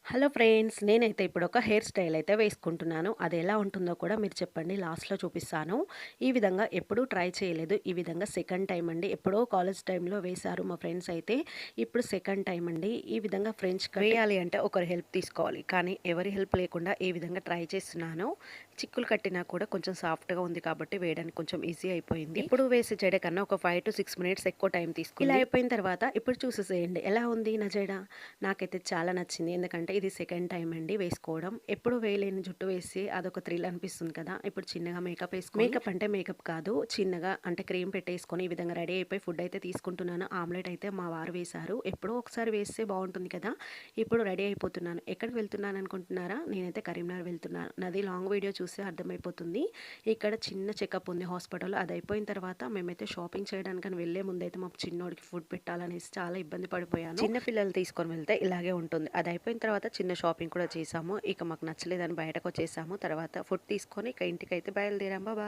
Hello friends! నేనైతే ఇప్పుడు ఒక హెయిర్ స్టైల్ అయితే వేసుకుంటున్నాను. అది ఎలా ఉంటుందో కూడా మీరు చెప్పండి. లాస్ట్‌లో చూపిస్తాను. ఈ విధంగా ఎప్పుడూ ట్రై చేయలేదు. ఈ విధంగా సెకండ్ టైమ్ అండి. ఎప్పుడో కాలేజ్ టైమ్‌లో వేశారు మా ఫ్రెండ్స్ అయితే. ఇప్పుడు సెకండ్ టైమ్ అండి. ఈ విధంగా ఫ్రెంచ్ కట్ వేయాలి అంటే ఒకరి హెల్ప్ తీసుకోవాలి. కానీ ఎవరి హెల్ప్ లేకుండా ఈ విధంగా ట్రై చేస్తున్నాను. చిక్కులు కట్టినా కూడా కొంచెం సాఫ్ట్‌గా ఉంది కాబట్టి వేయడానికి కొంచెం ఈజీ అయిపోయింది. ఎప్పుడు వేసే జడ కన్నా ఒక 5-6 మినిట్స్ ఎక్కువ టైం తీసుకుంది. ఇలా అయిపోయిన తర్వాత ఇప్పుడు చూసేసేయండి. ఎలా ఉంది నా జడ? నాకైతే చాలా నచ్చింది. ఎందుకంటే ఇది సెకండ్ టైమ్ అండి వేసుకోవడం. ఎప్పుడు వేయలేని జుట్టు వేసి అదొక థ్రిల్ అనిపిస్తుంది కదా! ఇప్పుడు చిన్నగా మేకప్ ఏసుకొని మేకప్ అంటే మేకప్ కాదు. చిన్నగా అంటే క్రీమ్ పెట్టేసుకొని ఈ విధంగా రెడీ అయిపోయి ఫుడ్ అయితే తీసుకుంటున్నాను. ఆమ్లెట్ అయితే మా వారు వేశారు. ఎప్పుడో ఒకసారి వేస్తే బావుంటుంది కదా! ఇప్పుడు రెడీ అయిపోతున్నాను. ఎక్కడికి వెళ్తున్నాను అనుకుంటున్నారా? నేనైతే కరీంనగర్ వెళ్తున్నాను. నాది లాంగ్ వీడియో చూస్తే అర్థమైపోతుంది. ఇక్కడ చిన్న చెకప్ ఉంది హాస్పిటల్‌లో. అది అయిపోయిన తర్వాత మేమైతే షాపింగ్ చేయడానికని వెళ్ళే ముందైతే మా చిన్నోడికి ఫుడ్ పెట్టాలనేసి చాలా ఇబ్బంది పడిపోయాను. చిన్న పిల్లలు తీసుకొని వెళ్తే ఇలాగే ఉంటుంది. అది అయిపోయిన తర్వాత చిన్న షాపింగ్ కూడా చేశాము. ఇక మాకు నచ్చలేదని బయటకొచ్చేసాము. తర్వాత ఫుడ్ తీసుకొని ఇక ఇంటికైతే బయలుదేరాం. బాయ్.